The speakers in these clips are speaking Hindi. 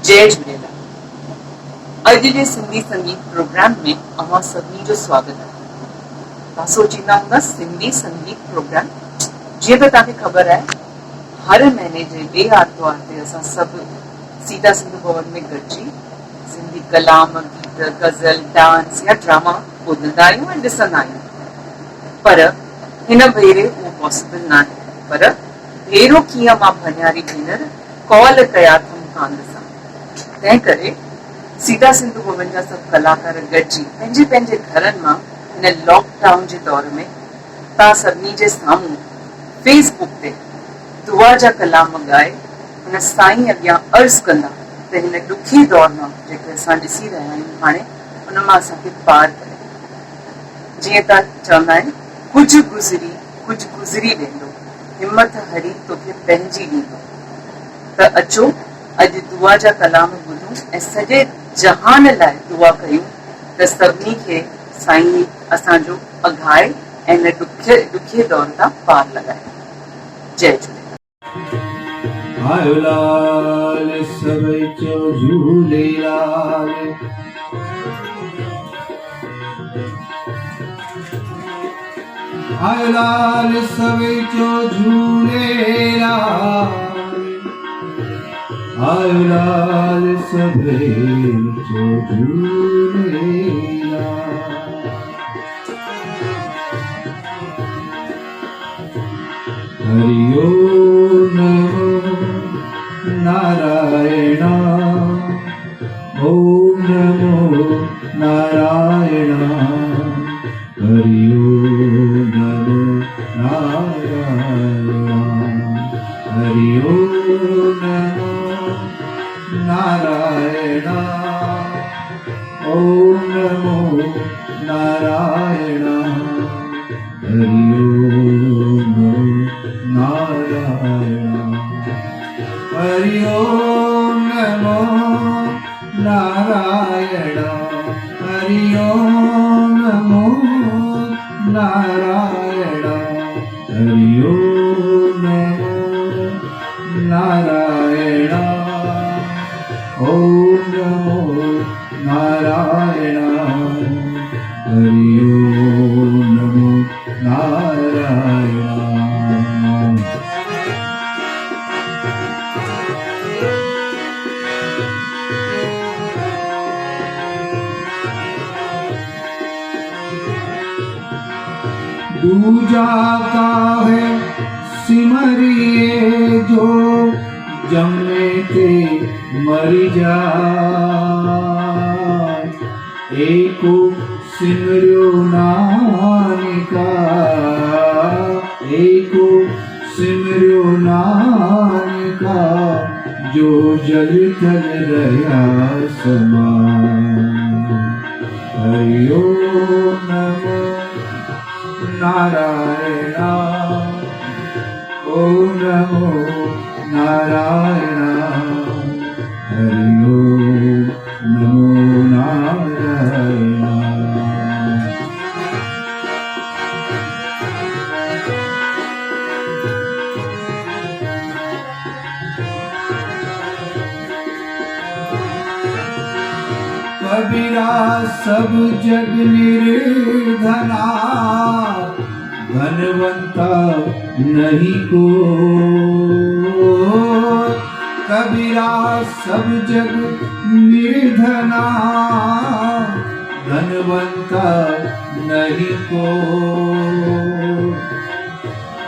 जय झूलेलाल। अॼु जे सिंधी संगीत प्रोग्राम में अवां सभिनी जो स्वागत आहे। तव्हां सोचींदा हूंदा सिंधी संगीत प्रोग्राम, जीअं त तव्हांखे ख़बर आहे हर महीने जे ॿिए आर्तवार ते असां सभु सीधा सिंधु भवन में गॾिजी सिंधी कलाम, गीत, गज़ल, डांस या ड्रामा ॿुधंदा आहियूं ऐं ॾिसंदा आहियूं। पर हिन भेरे उहो पॉसिबल न आहे। पर भेरो कीअं मां भनियारी भेनर कॉल कया अथमि कांद सां। तंहिं करे सीधा सिंधु भवन जा सभु कलाकार गॾिजी पंहिंजे पंहिंजे घरनि मां हिन लॉकडाउन जे दौर में तव्हां सभिनी जे साम्हूं फेसबुक ते दुआ जा कलाम ॻाए हुन साईं अॻियां अर्ज़ कंदा त हिन ॾुखी दौर मां जेके असां ॾिसी रहिया आहियूं हाणे हुन मां असांखे पार करे। जीअं त चवंदा आहिनि कुझु गुज़री वेंदो, हिमत हरी तोखे पंहिंजी ॾींदो। त अचो अॼु दुआ जा कलाम ॿुधूं ऐं सॼे जहान लाइ दुआ कयूं त सभिनी खे साईं असांजो अघाए ऐं हिन ॾुखे दौर तां पार लॻाए। जय झूलेलाल। आयो लाल सभई चो झूलेलाल, आयो लाल सभई चो झूलेलाल, आयो लाल सभई चो झूलेलाल। हरि ओम नमो नारायण, ओम नमो नारायण, हरि ओम नमो नारायण, हरि ओम नमो नारायण, ओम नमो नारायण, हरि ओम नारायण, हरि ओम नमो नारायण, हरि ओम नमो नारायण, हरि ओम नमो नारायण, ओम नमो नारायण, हरि ओम नमो नारायण। दूजा का है सिमरिए जो जमे ते मर जाए, एको सिमरियो नानका, एको सिमरियो नानका, जो जल थल रहा समान। हरि ओम नमो नारायण, ओम नमो नारायण, हरि ओम नमो नारायण। कबीरा सब जग निर्धना, धनवंता नहीं को। कबीरा सब जग निर्धना, धनवंता नहीं को।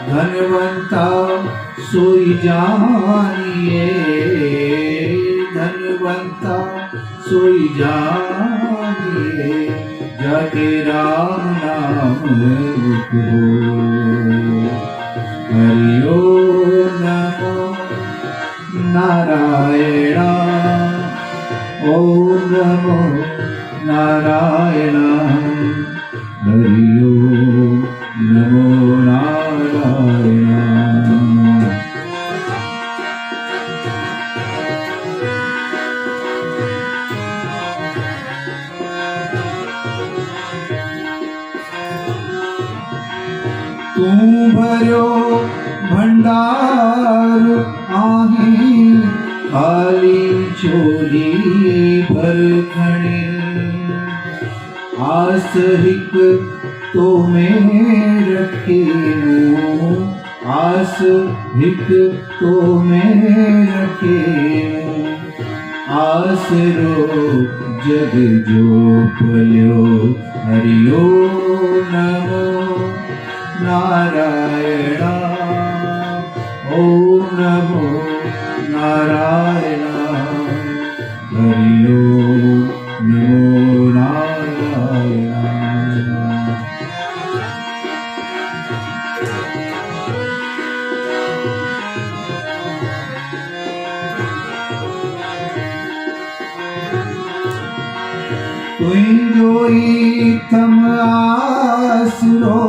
धनवंता सोई जानिए, धनवंता सोई जानिए, जाके राम नाम को। हरि ओम नमो नारायण, ओम नमो नारायण, हरि ओम नमो नारायण। तू भरो भंडार आहे खाली चोली भर खणी आस हिक तो में रखेऊं आस हिक तो में रखेऊं आसरो जग जो पल्यो हरिओ नमो नारायणा ओम नमो नारायणा हरिओ नमो नारायणा तुई जोई थम आसरो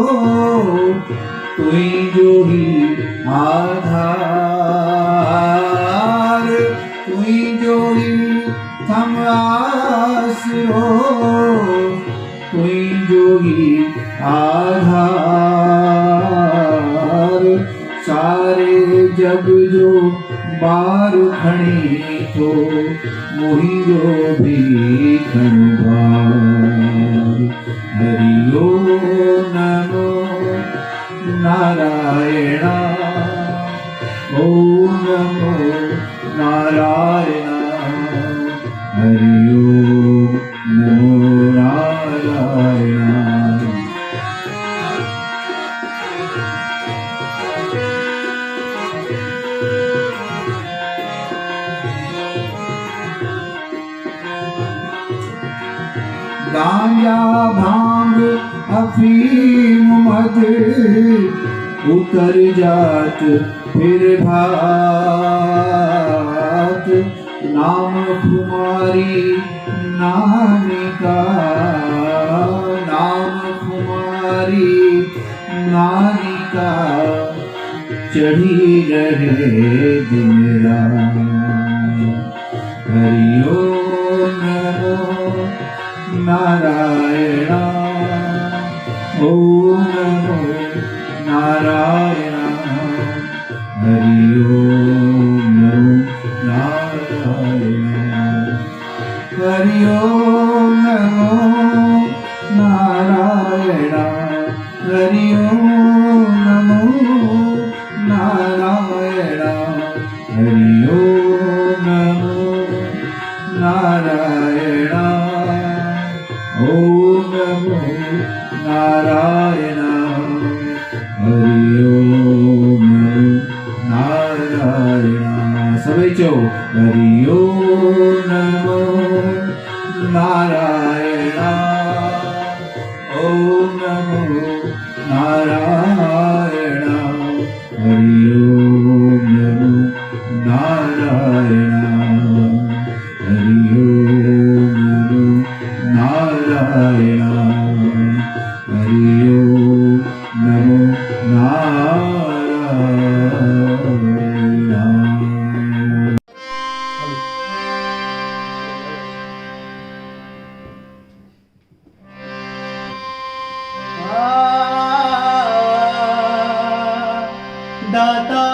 तुई जोई आधार तुई जोई थम आसरो तुई जोई आधार सारे जग जो बार खणी तो मोहिरो भी खणबार हरिओ नमो नारायणा ओम नमो नारायणा हरिओ नमो नारायणा गांजा भांग अफीम मद उतर जात फिर भात नाम कुमारी नानिका नाम कुमारी नानिका चढ़ी रहे दिन रात हरिओ नमो नारायणा ओम नमो नारायणा हरिओ नमो नारायणा हरिओ नमो नारायणा हरिओ नमो नारायणा हरिओ नमो नारायणा ओम नमो नारायणा हरिओ नमो नारायणा सबै चो हरिओ नमो नारायणा ओम नमो नारायणा हरिओ नमो नारायणा हरिओ नमो नारायणा हरिओ नमो नारायणा दाता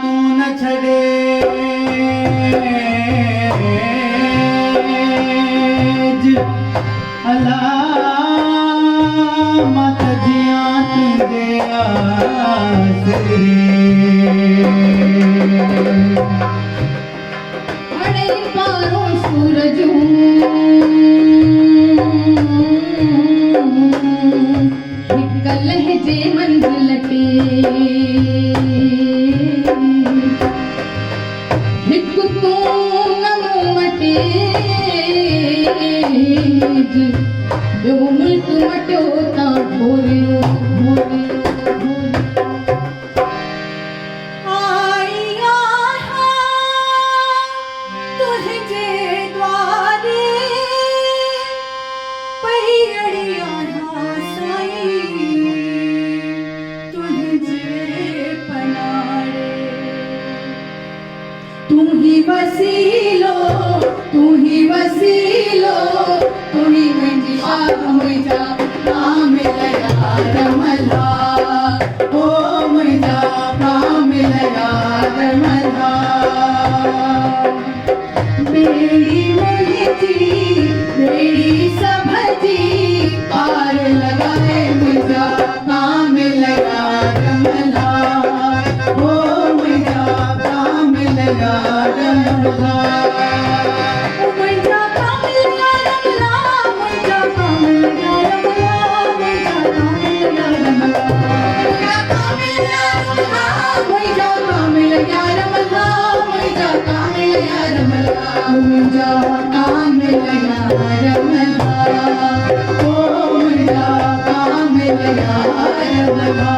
तू न छड़े अलामत जियां तुंदे आसरे अड़े पारो सूरज हिक लहजे मंजिल ते हिक तू नमो मटे ॿियो मुल्क मटियो ता भोलियो आईया तुझे द्वारे पईड़िया साई तुझे पनारे तू ही वसीलो तू ही वसीलो तू ही मुंहिंजी शाह मुंहिंजा नाम लया रमला ओ मुंहिंजा नाम लया रमला बेड़ी मुझी बेड़ी समझी पार लगाए मुझा काम लगा रमला हो मुझा काम लगा रमला मुझा काम लगा रमला मुझा काम लगा रमला मुझा काम लगा रमला मुझा काम लगा रमला मुझा काम लगा रमला मुझा काम लगा रमला मुझा काम लगा रमला ओ मुझा काम लगा रमला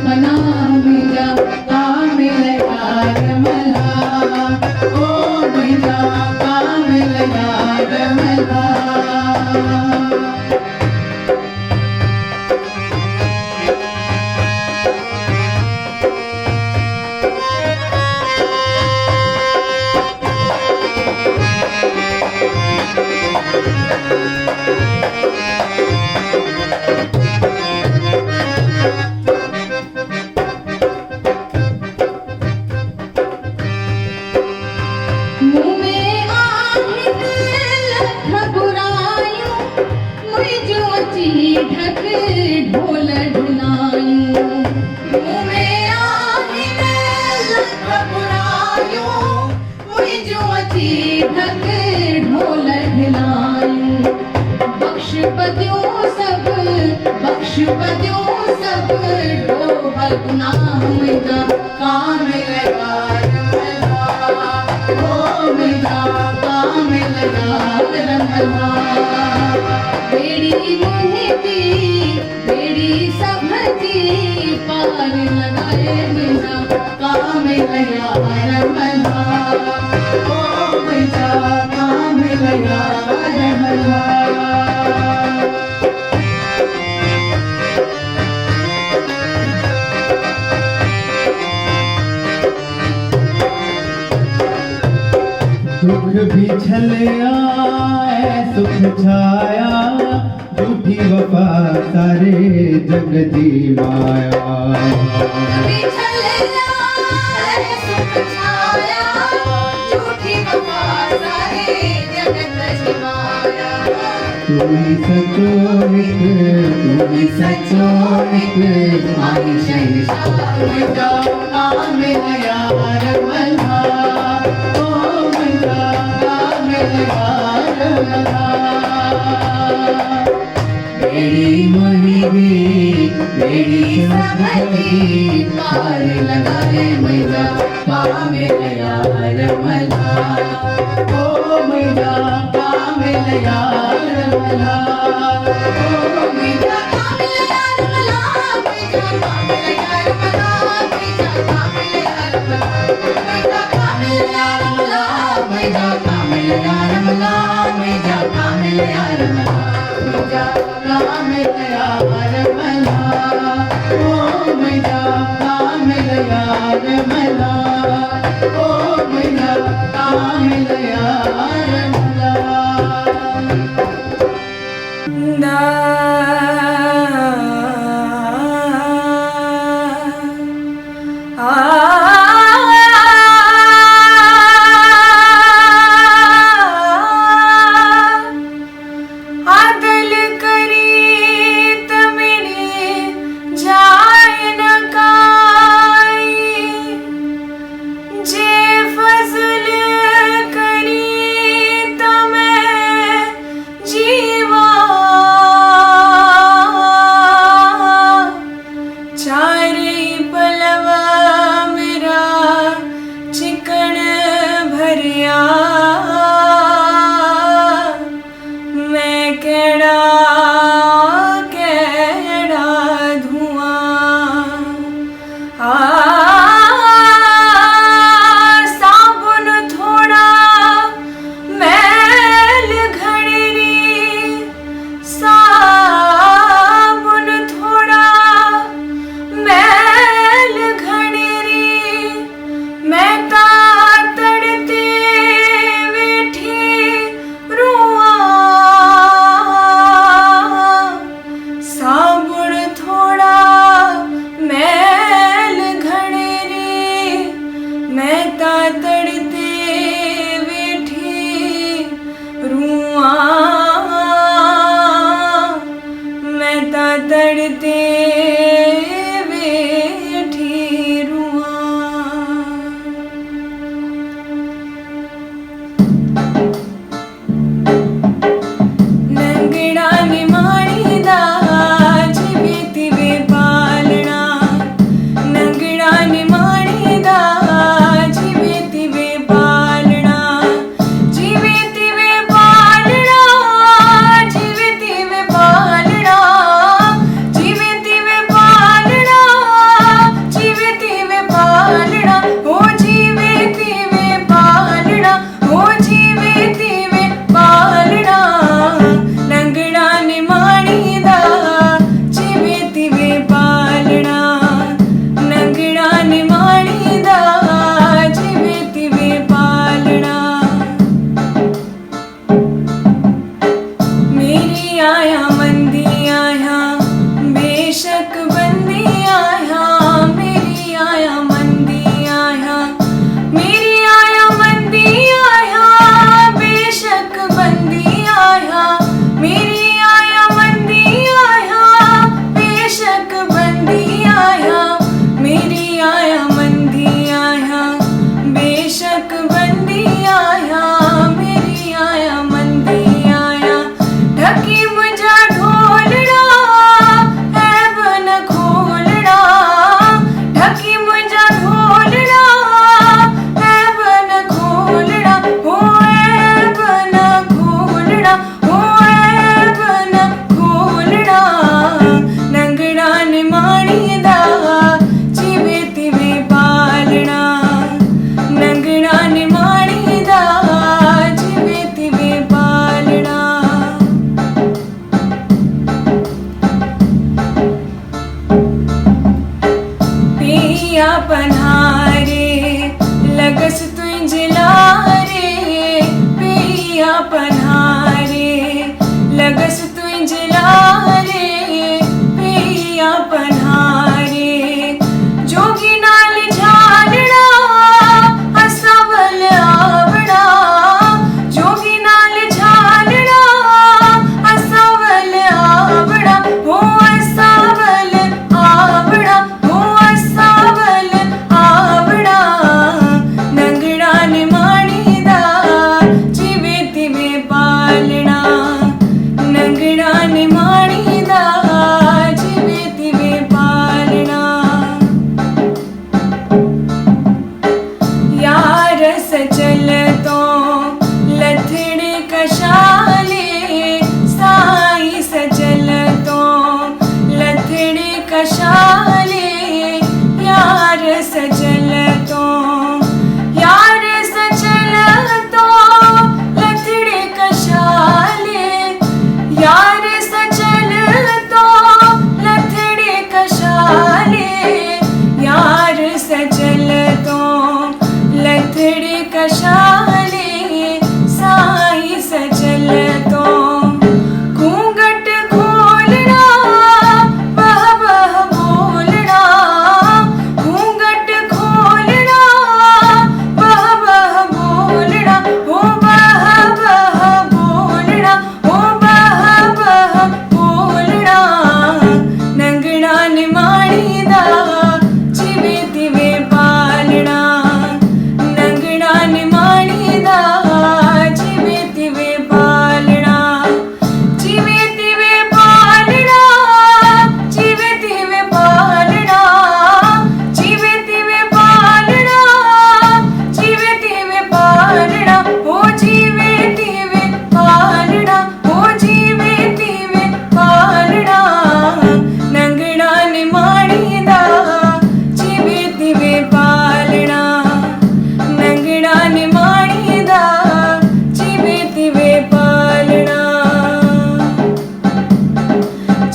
बना मेरा काम लगा रमला ओ मेरा काम लगा रमला ढक ढोल ढुलायूं मुँह में आही लख बुरायूं मुझो अची ढक ढोल ढुलायूं बख्श पदियूं सब ढोल गुनाह मुझा काम लगा रमला ओ मुझा काम लगा रमला बेड़ी मुझी बेड़ी समझी पार लगाए मुझा काम लगा रमला ओ मुझा काम लगा रमला दुख भी छलया सुख छाया झूठी वफा सारे जग दी माया सुख छाया झूठी वफा सारे जगत की माया तू ही सचो निक माही शहंशाह मुझा काम लगा रमला ओ मुझा काम लगा रमला बेड़ी मुझी बेड़ी समझी पार लगाए मुझा काम लगा रमला ओ मुझा काम लगा रमला ओ मुझा काम लगा रमला मुझा काम लगा रमला मुझा काम लगा रमला मुझा काम लगा रमला मुझा काम लगा रमला मुझा काम लगा रमला ओ मुझा काम लगा रमला ओ मुझा काम लगा रमला आदल करी तमिने जाय न काई जे फजल करी तमें जीवा नकबंदी आया मेरी आया मंदी आया ढकी मुझा ढोलड़ा है बन खोलड़ा ढकी मुझा ढोलड़ा है बन खोलड़ा हो है बन खोलड़ा हो है बन खोलड़ा नंगड़ा निमाणी दा जीवे तिवे पालना नंगड़ा निमाणी दा जीवे तिवे पालना पिया पन्हारे लगस तुंजलारे पिया पन्हारे लगस तुंजलारे पिया पन्हारे जोगी नाल झालड़ा असवल आवड़ा जोगी नाल झालड़ा असवल आवड़ा हो असवल आवड़ा हो असवल आवड़ा नंगड़ा निमाणी दा जीवे तिवे पालना नंगड़ा निमाणी दा जीवे तिवे पालना यार सचल तो लथड़े कशाले साई सचल तो लथड़े कशाले यार सचल तो यार सचल तो लथड़े कशाले यार सचल तो लथड़े कशाले यार सचल तो लथड़े कशाले साई सचल तो घूंघट खोलड़ा बह बह बोलड़ा घूंघट खोलड़ा बह बह बोलड़ा हो बह बह बोलड़ा हो बह बह बोलड़ा नंगड़ा निमाणी दा जीवे तिवे पालना नंगड़ा निमाणी दा जीवे तिवे पालना जीवे तिवे पालना जीवे तिवे पालना जीवे तिवे पालना जीवे तिवे पालना हो जीवे तिवे पालना हो जीवे तिवे पालना नंगड़ा निमाणी दा जीवे तिवे पालना नंगड़ा निमाणी दा जीवे तिवे पालना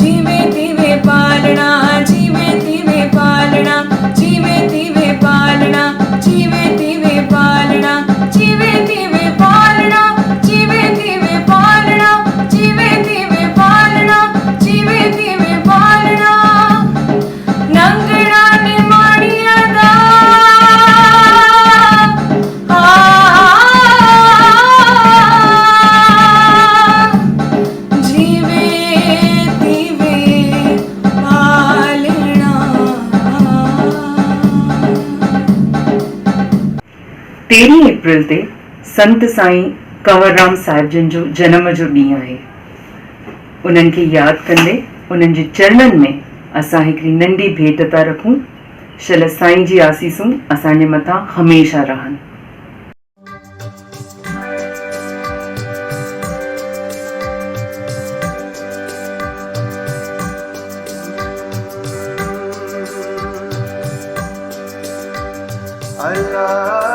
जीवे तिवे पालना जीवे तिवे पालना जीवे तिवे पालना जीवे तिवे पालना जीवे तिवे पालना जीवे तिवे पालना जीवे तिवे पालना जीवे तिवे पालना नंगड़ा निमाणिया दा जीवे तिवे पालना 13 एप्रैल ते संत साईं कंवरराम साहिब जन जो जन्म जो ॾींहुं आहे। उन्हनि खे यादि कंदे उन्हनि जे चरणनि में असां हिकिड़ी नंढी भेट था रखूं। शल साईं जी आसीसूं असांजे मथां हमेशह रहनि। Allah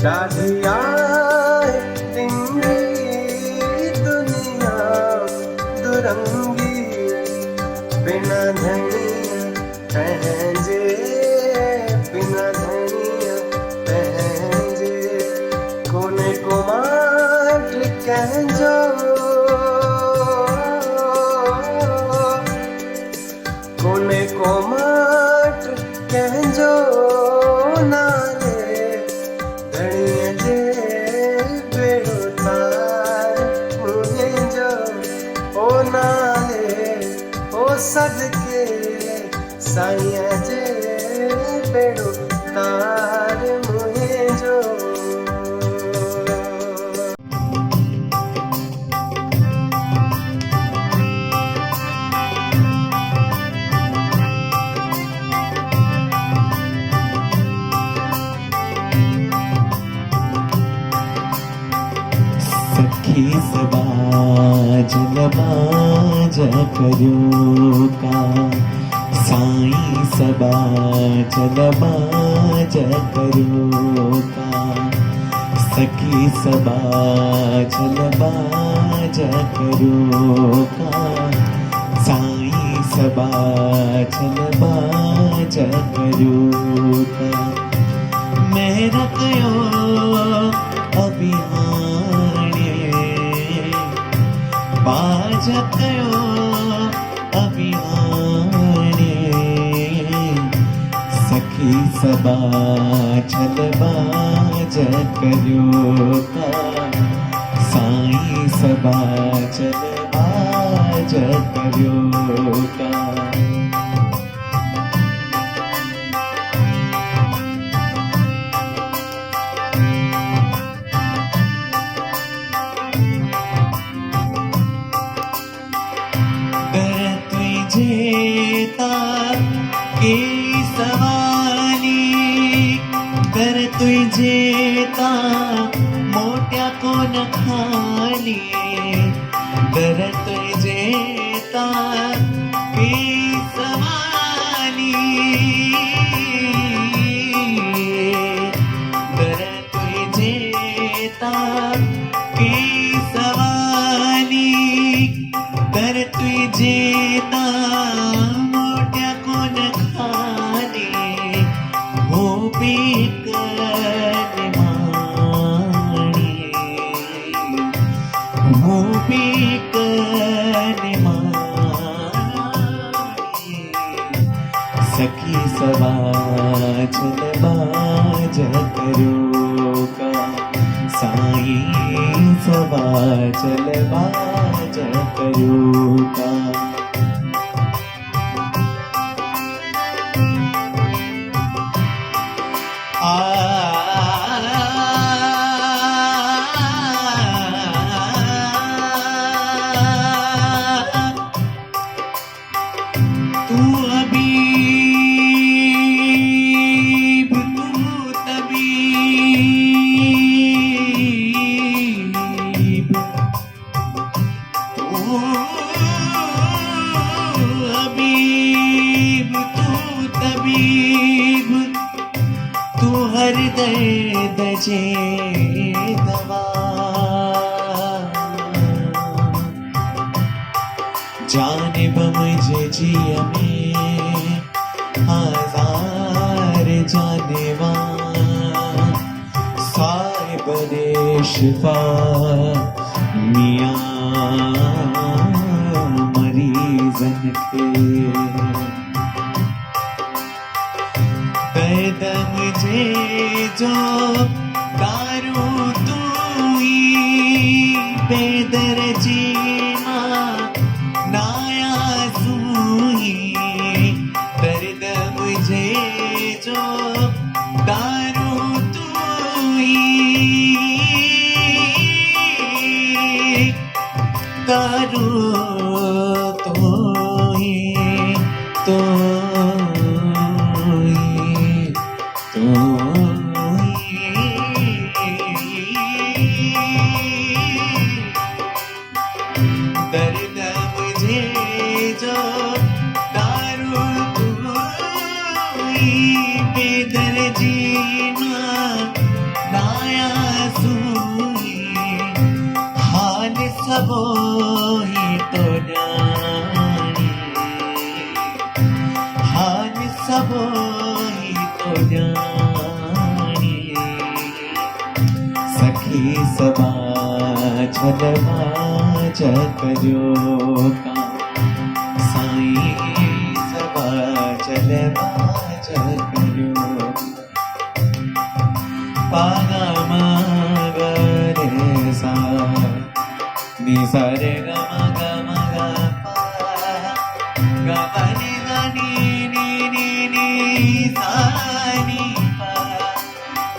डाढ़िया डिंगी दुनिया दुरंगी बिना धनिया पहंजे बिना धनिया पहंजे कोने को माट कहजो कोने को माट कहजो नाले धनिया जे बेड़ो तार मुझे जो ओ नाले ओ सदके साइया जे बेड़ो तार मुझे जो सखी सबा जलबाज करो का साईं सबा जलबाज करो का सखी सबा जलबाज करो का साईं सबा जलबाज करो का मेरा कयो अभियाने बाज कयो अभियाने सखी सबा जलबाज करो का साईं सबा जलबाज करो का जेता के सवाली कर तुझेता मोट्या को न खाली कर तुझेता के सवाली कर तुझेता के सवाली कर तुझेता मोट्या कोण खाली हो बिकन माणी हो बिकन माणी सखी सबा जलबाज करो का साईं सबा जलबाज करो का तू अबीब तू तबीब तू अबीब तू तबीब तू हर दर्द जे दवा जानिब मुझे जिया में हजार जानेवा साहिब रे शिफा मियाँ मरीजन के दर्द मुझे जो दारू तू ही बेदर्जी नाया सूही दर्द मुझे जो दारू तू ही दारू तो ही तो दर्द मुझे जो दारू तू ही बेदर्जी नाया सबो ही तो जानिए सखी सबा छलवा चकरियो का साईं सबा छलवा चकरियो पागा मागा रे सा नि सा रे गा मा गा पा गा पा नि गा नि नि नि नि सा नि पा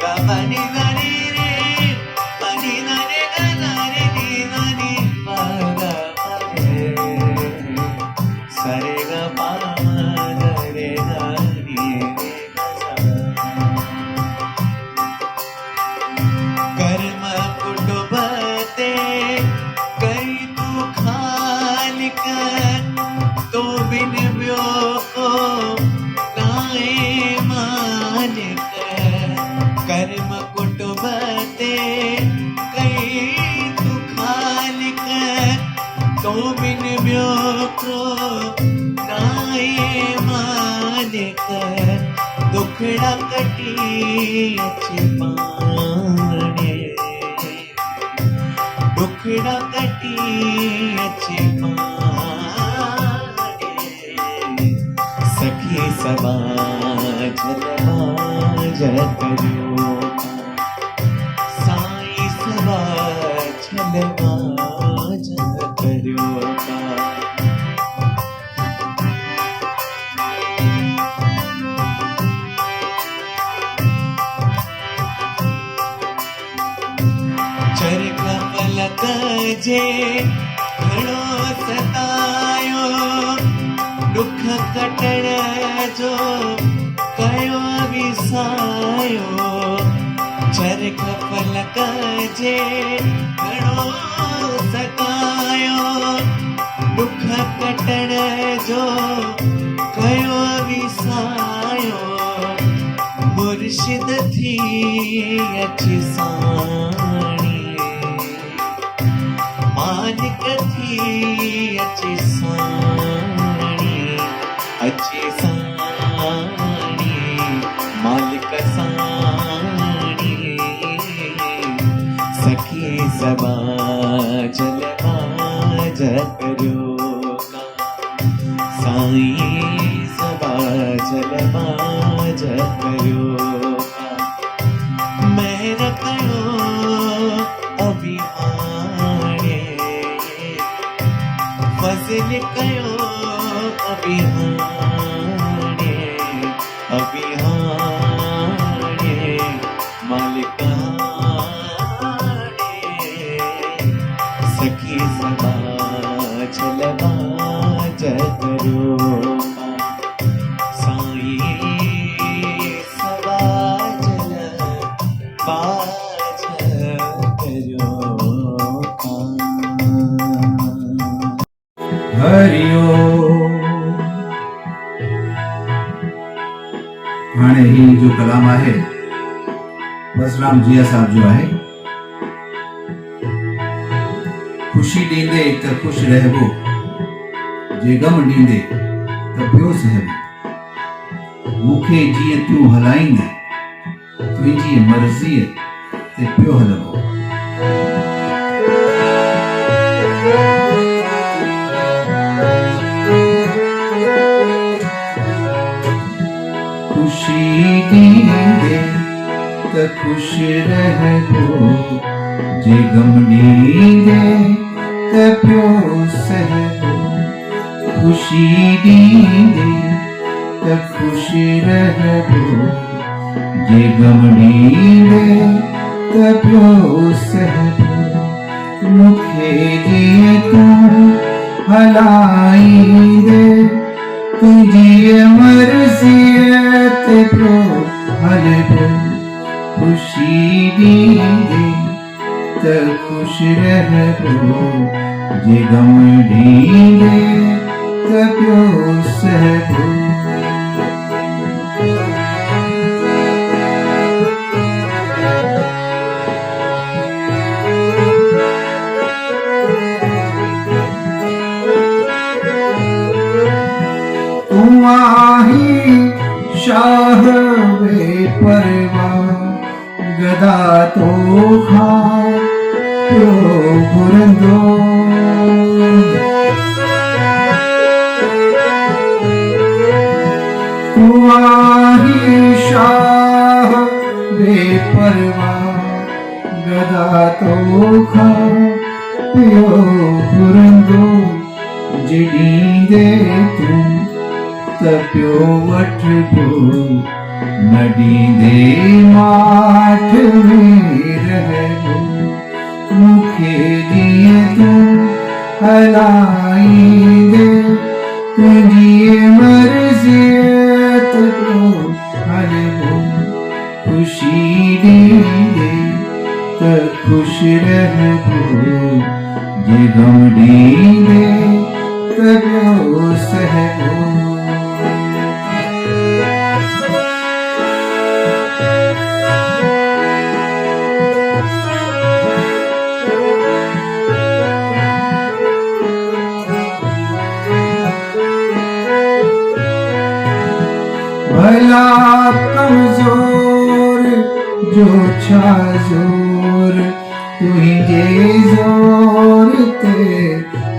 गा पा नि गा नि रे पा नि गा रे गा गा रे नि गा नि पा गा पा रे सा रे गा पा मा गा रे गा नि रे गा सा कर्म कुटुंबते कई तू खालिक तो बिन ब्यो को नाए मालिक कर्म कुटुंबते कई तू खालिक तो बिन ब्यो को नाए मालिक दुखड़ा कटी अच्छी पाने दुखड़ा कटी अच्छी पाने सखी सबा जलवा जकरियो साईं सबा जलवा जकरियो का चरख पलक जे घणो सतायो दुख कटण जो कयो विसायो चरख पलक जे घणो सतायो दुख कटण जो कयो विसायो मुर्शिद थी अच्छी साणी मालिक थी अच्छी साणी मालिक साणी सखी सबा जलवा जकरियो का साईं सबा जलवा जकरियो का मेहर कयो अभिमाने फज़ल कयो अभिमाने अभिहाने मालिकाने सखी सबा जलवा जकरियो का साईं सबा जलवा जकरियो का हरिओ हाणे ही जो कलाम आहे बसराम जिया साहब जो आहे खुशी ॾींदे त खुश रहबो जे गम ॾींदे त पियो सहबो मूंखे जीअं तूं हलाईंदे तुंहिंजी मर्ज़ीअ ते पियो हलबो खुशी ॾींदे त खुश रहबो जे गम ॾींदे त पियो सहबो खुशी ॾींदे त खुश रहबो जे गम ॾींदे त पियो सहबो मूंखे जीअं तूं हलाईंदे तुंहिंजी मर्ज़ीअ ते पियो हलबो खुशी ॾींदे त खुश रहबो जे गम ॾींदे त पियो सहबो गदा तो खा प्यो घुरंदो तुम्हारी शाह बेपरवाह गदा तो खा प्यो घुरंदो जिडी दे तू तप्यो वठ बो नडी दे माठ में रहबो मुखे दिए तू हलाई दे तुझी मर्जियत को हलबो खुशी दी दे तो खुश रहबो जे गम दी दे तबो सहबो भला कमजोर जो छा जोर तुझे जोर ते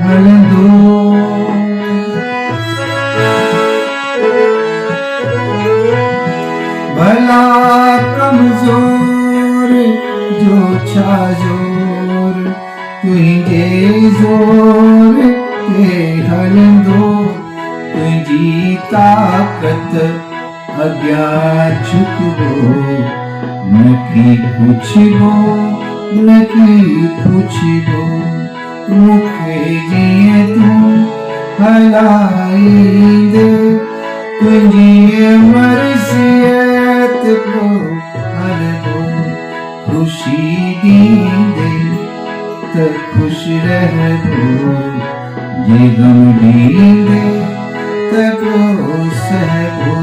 हलंदो भला कमजोर जो छा जोर तुझे जोर ते हलंदो तुझी ताकत अज्ञा झुकबो नकी पुछबो नकी पुछबो मुखे जिए तू हलाई दे तुझी मर्जियत को हलबो खुशी दी दे तो खुश रहबो जे गम दी दे तबो सहबो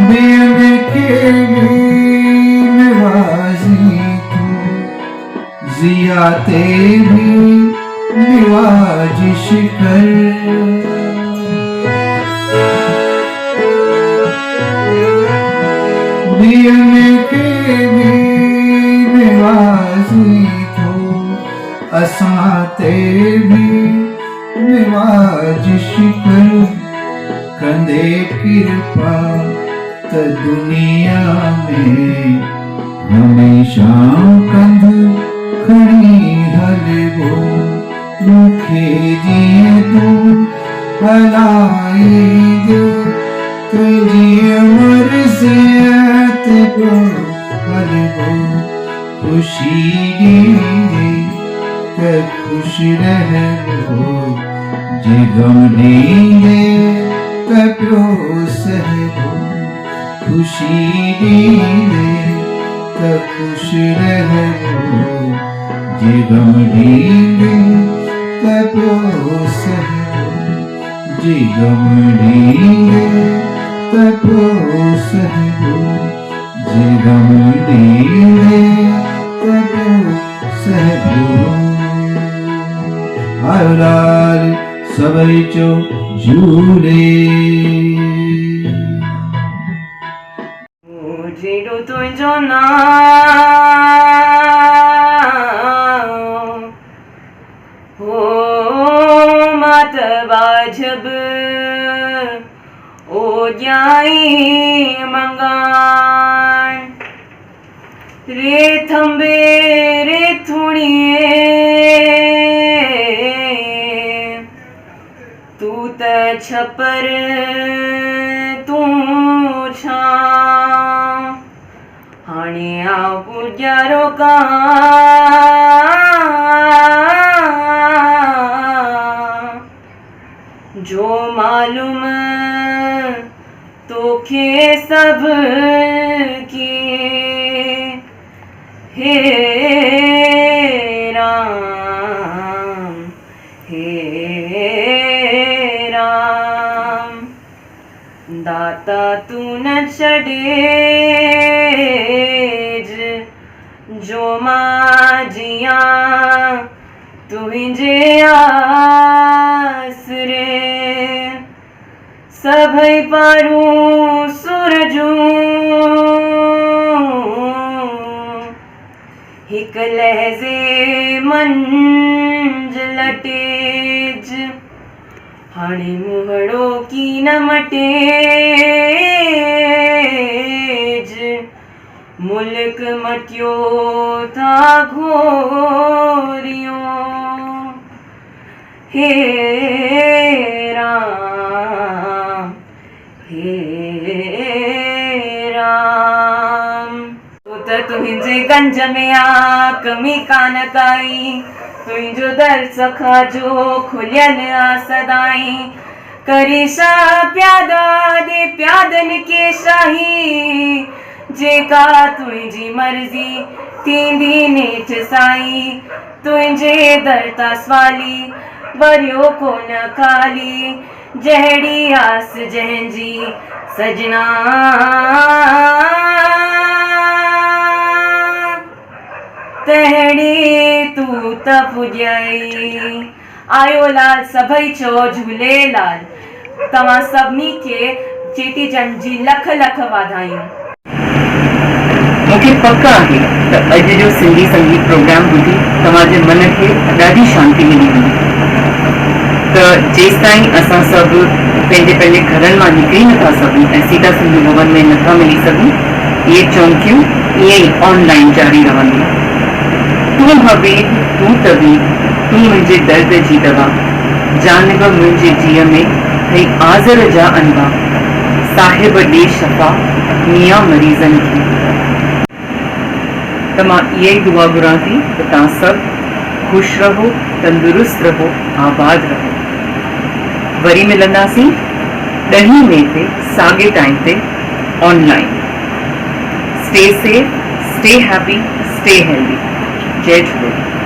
बेन के नवाजी तू जियाते भी निवाजिश कर बेन के भी निवाजी तू असाते भी निवाजिश कर कंदे कृपा त दुनिया में हमेशा कंध खड़ी हलबो मुखे जिए तू हलाई दे तुझी मर्जियत को हलबो खुशी दी दे तो खुश रहबो जे गम दी दे तप्यो सहबो खुशी दी दे तो खुश रहबो जे गम दी दे तप्यो सहबो जे गम दी दे तप्यो सहबो जे गम दी दे तप्यो सहबो आयोलाल सबई चो झूले जीडो तुझो नाम हो मात वाजब ओ जाई मंगान रे थंबे रे थुणिए तू त छपर तू छा हाणे आ गुजारो का जो मालूम तोखे सब की हे राम दाता तू न छड़े जो मां जे आसरे सभई पारूं सूरजूं हिक लहज़े मंझलटेज हाणे मुहड़ो की न मटेज मुल्क मटियो था घोरियों हे राम त तुंहिंजे गंज में आ कमी कान काई तुंहिंजो दर सखा जो खुलियल आ सदाई करी शा प्यादा दे प्यादन के शाही जेका तुंहिंजी मर्ज़ी थींदी नेठ साई तुंहिंजे दर ता स्वाली वरियो कोन खाली जहिड़ी आस जंहिंजी सजना तहिड़ी तूं त पुॼई आयो लाल सभई चओ झूलेलाल तव्हां सभिनी खे चेटीचंड जी लख लख वाधायूं मूंखे पक आहे त अॼु जो सिंधी संगीत प्रोग्राम ॿुधी तव्हांजे मन खे ॾाढी शांती मिली हूंदी त जेसिताईं असां सभु पंहिंजे पंहिंजे घरनि मां निकिरी नथा सघूं ऐं सीता सिंधी भवन में नथा मिली सघूं इहे चौंकियूं ईअं ई ऑनलाइन जारी रहंदियूं तूं हबीब तूं तबीब तूं मुंहिंजे दर्द जी दवा जानब मुंहिंजे जीअ में थई आज़र जा अनवा साहिब ॾे शफ़ा मियां मरीज़नि खे त मां इहा ई दुआ घुरां थी त तव्हां सभु ख़ुशि रहो तंदुरुस्त रहो आबाद रहो वरी मिलंदासीं 10 मई ते साॻे टाइम ते online stay safe stay happy stay healthy जय झूलेलाल